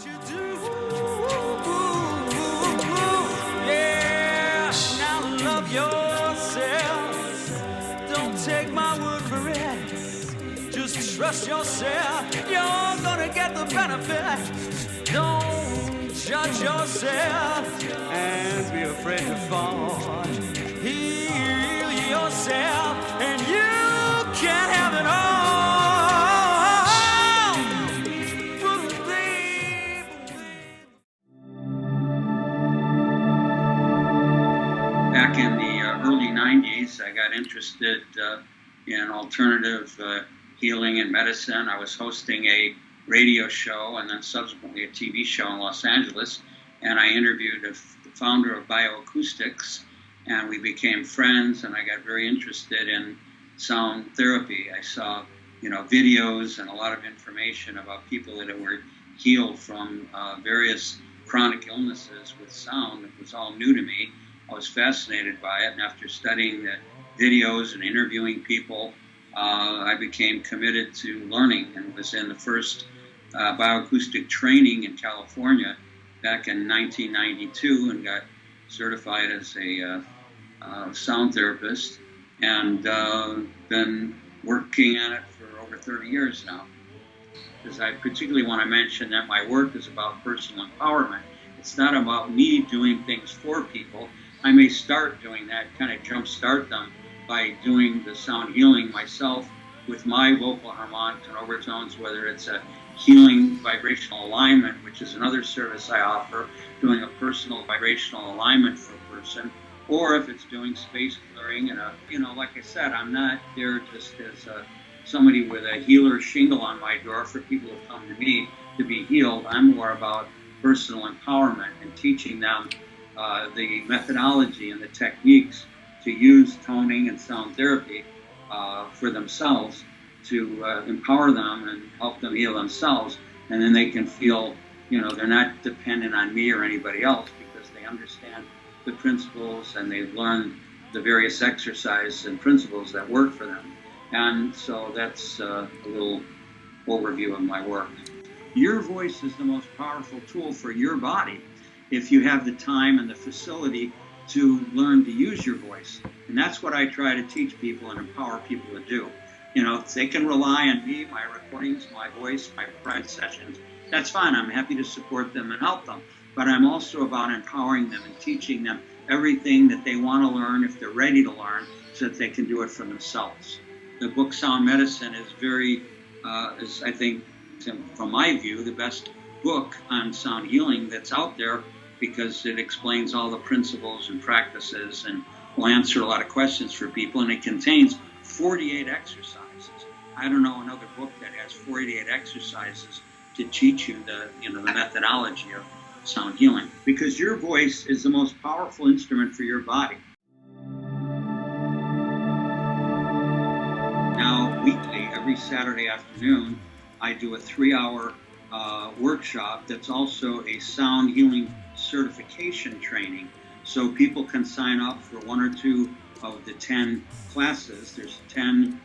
you do, yeah. Now love yourself. Don't take my word for it. Just trust yourself. You're gonna get the benefit. Don't judge yourself and be afraid to fall. Heal yourself, and you can have it all. Back in the early 90s, I got interested in alternative healing and medicine. I was hosting a radio show and then subsequently a TV show in Los Angeles, and I interviewed the founder of bioacoustics, and we became friends, and I got very interested in sound therapy. I saw, videos and a lot of information about people that were healed from various chronic illnesses with sound. It was all new to me. I was fascinated by it, and after studying the videos and interviewing people, I became committed to learning and was in the first bioacoustic training in California back in 1992 and got certified as a sound therapist, and been working on it for over 30 years now. Because I particularly want to mention that my work is about personal empowerment. It's not about me doing things for people. I may start doing that, kind of jumpstart them by doing the sound healing myself with my vocal harmonics and overtones, whether it's a healing vibrational alignment, which is another service I offer, doing a personal vibrational alignment for a person, or if it's doing space clearing. And, like I said, I'm not there just as somebody with a healer shingle on my door for people who come to me to be healed. I'm more about personal empowerment and teaching them the methodology and the techniques to use toning and sound therapy for themselves to empower them and help them heal themselves. And then they can feel, they're not dependent on me or anybody else because they understand the principles and they've learned the various exercises and principles that work for them. And so that's a little overview of my work. Your voice is the most powerful tool for your body if you have the time and the facility to learn to use your voice. And that's what I try to teach people and empower people to do. If they can rely on me, my recordings, my voice, my private sessions, that's fine. I'm happy to support them and help them. But I'm also about empowering them and teaching them everything that they want to learn if they're ready to learn so that they can do it for themselves. The book Sound Medicine is is, I think, from my view, the best book on sound healing that's out there, because it explains all the principles and practices and will answer a lot of questions for people, and it contains 48 exercises. I don't know another book that has 48 exercises to teach you the methodology of sound healing, because your voice is the most powerful instrument for your body. Now, weekly, every Saturday afternoon, I do a 3-hour workshop that's also a sound healing certification training. So people can sign up for one or two of the 10 classes. There's 10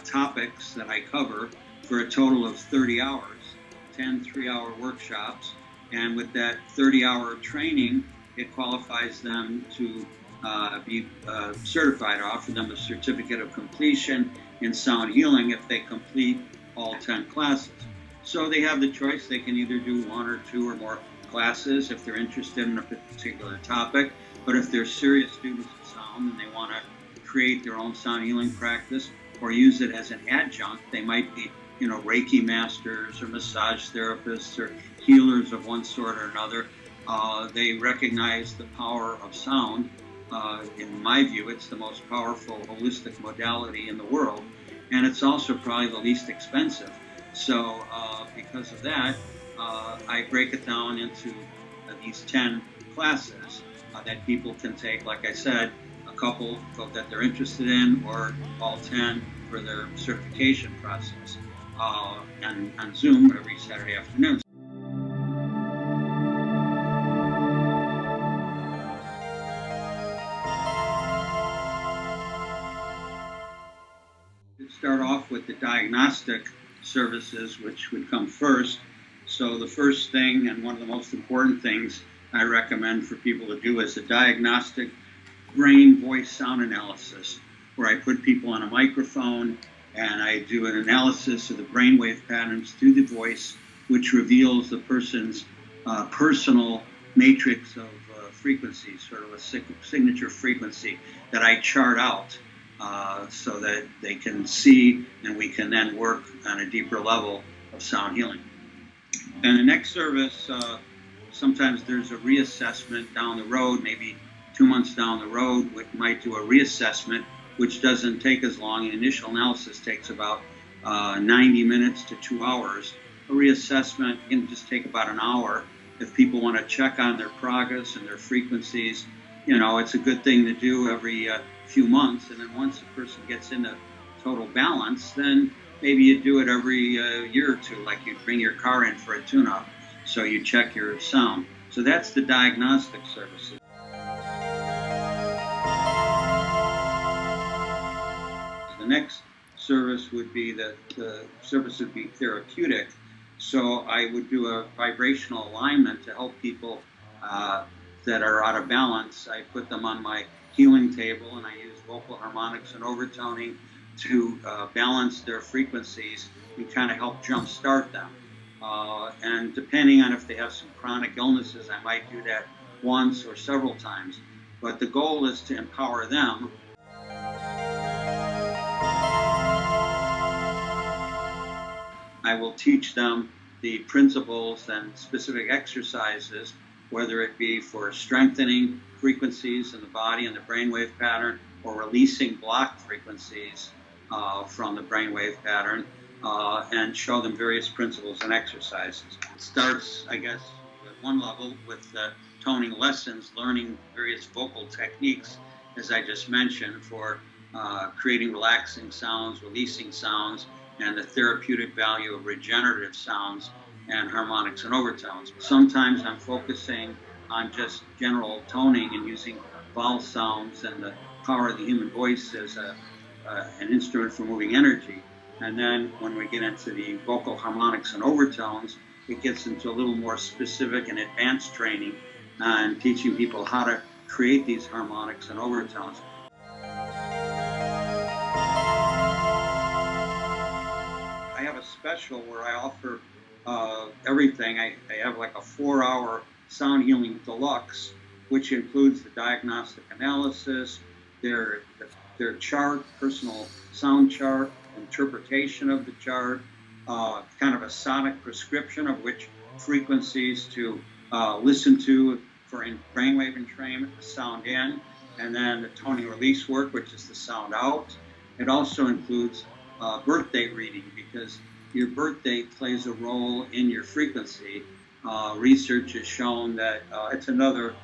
topics that I cover for a total of 30 hours, 10 3-hour workshops. And with that 30-hour training, it qualifies them to be certified. I offer them a certificate of completion in sound healing if they complete all 10 classes. So they have the choice. They can either do one or two or more classes if they're interested in a particular topic. But if they're serious students of sound and they want to create their own sound healing practice or use it as an adjunct, they might be, Reiki masters or massage therapists or healers of one sort or another. They recognize the power of sound. In my view, it's the most powerful holistic modality in the world, and it's also probably the least expensive. So because of that, I break it down into these 10 classes that people can take, like I said, a couple that they're interested in, or all 10 for their certification process, and on Zoom every Saturday afternoon. Start off with the diagnostic services, which would come first. So the first thing, and one of the most important things I recommend for people to do, is a diagnostic brain voice sound analysis, where I put people on a microphone and I do an analysis of the brainwave patterns through the voice, which reveals the person's personal matrix of frequencies, sort of a signature frequency that I chart out so that they can see, and we can then work on a deeper level of sound healing. And the next service, sometimes there's a reassessment down the road, maybe 2 months down the road. We might do a reassessment, which doesn't take as long. The initial analysis takes about 90 minutes to 2 hours. A reassessment can just take about an hour. If people want to check on their progress and their frequencies, it's a good thing to do every few months. And then once a person gets into total balance, then maybe you do it every year or two, like you bring your car in for a tune-up. So you check your sound. So that's the diagnostic services. The next service would be the service would be therapeutic. So I would do a vibrational alignment to help people that are out of balance. I put them on my healing table, and I use vocal harmonics and overtoning to balance their frequencies and kind of help jumpstart them. And depending on if they have some chronic illnesses, I might do that once or several times. But the goal is to empower them. I will teach them the principles and specific exercises, whether it be for strengthening frequencies in the body and the brainwave pattern, or releasing blocked frequencies from the brainwave pattern, and show them various principles and exercises. It starts, I guess, at one level with toning lessons, learning various vocal techniques, as I just mentioned, for creating relaxing sounds, releasing sounds, and the therapeutic value of regenerative sounds and harmonics and overtones. Sometimes I'm focusing on just general toning and using vowel sounds and the power of the human voice as an instrument for moving energy. And then when we get into the vocal harmonics and overtones, it gets into a little more specific and advanced training and teaching people how to create these harmonics and overtones. I have a special where I offer everything. I have like a 4-hour sound healing deluxe, which includes the diagnostic analysis, their chart, personal sound chart, interpretation of the chart, kind of a sonic prescription of which frequencies to listen to for brainwave entrainment, the sound in, and then the toning release work, which is the sound out. It also includes birth date reading, because your birth date plays a role in your frequency. Research has shown that it's another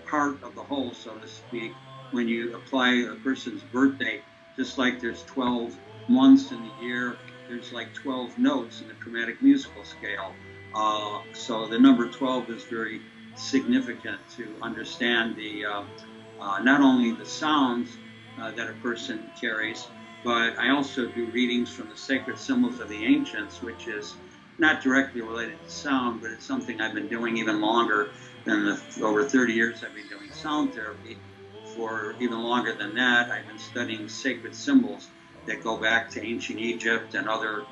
part of the whole, so to speak. When you apply a person's birth date, just like there's 12 months in the year, there's like 12 notes in the chromatic musical scale. So the number 12 is very significant to understand the not only the sounds that a person carries, but I also do readings from the sacred symbols of the ancients, which is not directly related to sound, but it's something I've been doing even longer than over 30 years I've been doing sound therapy. For even longer than that, I've been studying sacred symbols that go back to ancient Egypt and other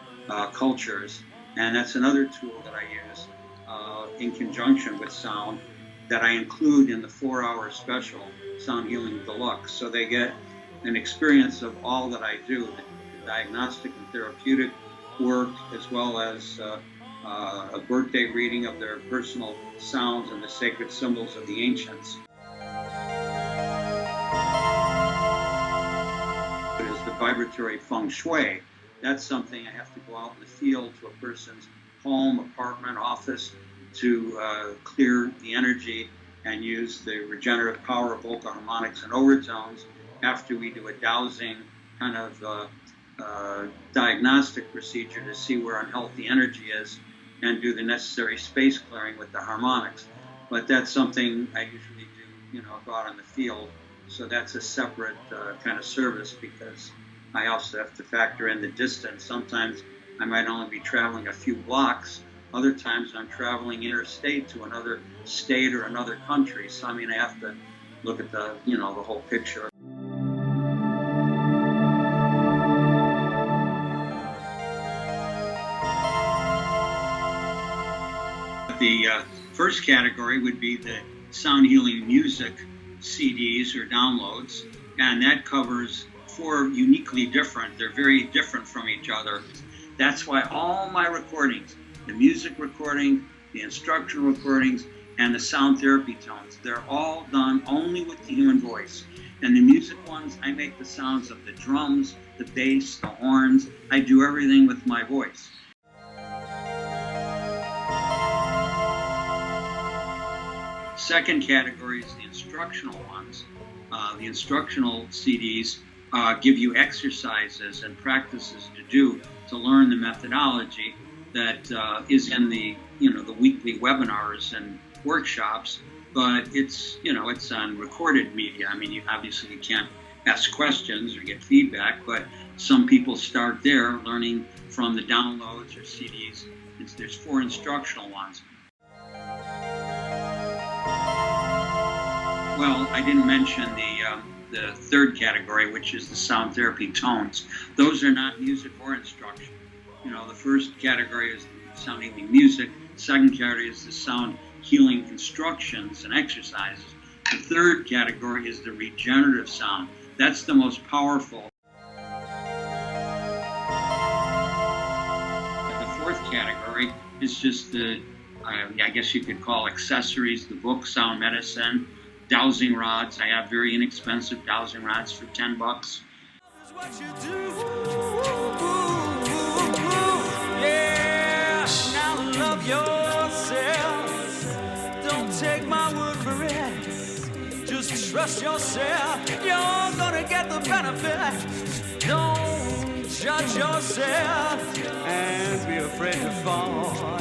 cultures. And that's another tool that I use in conjunction with sound that I include in the 4-hour special Sound Healing Deluxe. So they get an experience of all that I do, the diagnostic and therapeutic work, as well as a birthday reading of their personal sounds and the sacred symbols of the ancients. It is the vibratory Feng Shui. That's something I have to go out in the field to a person's home, apartment, office to clear the energy and use the regenerative power of vocal harmonics and overtones after we do a dowsing kind of diagnostic procedure to see where unhealthy energy is and do the necessary space clearing with the harmonics. But that's something I usually do, go out in the field. So that's a separate kind of service, because I also have to factor in the distance. Sometimes I might only be traveling a few blocks Other times I'm traveling interstate to another state or another country. So I mean, I have to look at the, the whole picture. The first category would be the sound healing music CDs or downloads, and that covers 4 uniquely different. They're very different from each other. That's why all my recordings, the music recording, the instructional recordings, and the sound therapy tones, they're all done only with the human voice. And the music ones, I make the sounds of the drums, the bass, the horns. I do everything with my voice. Second category is the instructional ones. The instructional CDs give you exercises and practices to do to learn the methodology that is in the the weekly webinars and workshops. But it's it's on recorded media. I mean, you obviously can't ask questions or get feedback, but some people start there learning from the downloads or CDs. There's 4 instructional ones. Well, I didn't mention the third category, which is the sound therapy tones. Those are not music or instruction. The first category is the sound healing music. The second category is the sound healing instructions and exercises. The third category is the regenerative sound. That's the most powerful. The fourth category is just the, I guess you could call accessories, the book, sound medicine, dowsing rods. I have very inexpensive dowsing rods for $10. What you do, yeah. Now love yourself. Don't take my word for it. Just trust yourself. You're gonna get the benefit. Don't judge yourself and be afraid to fall.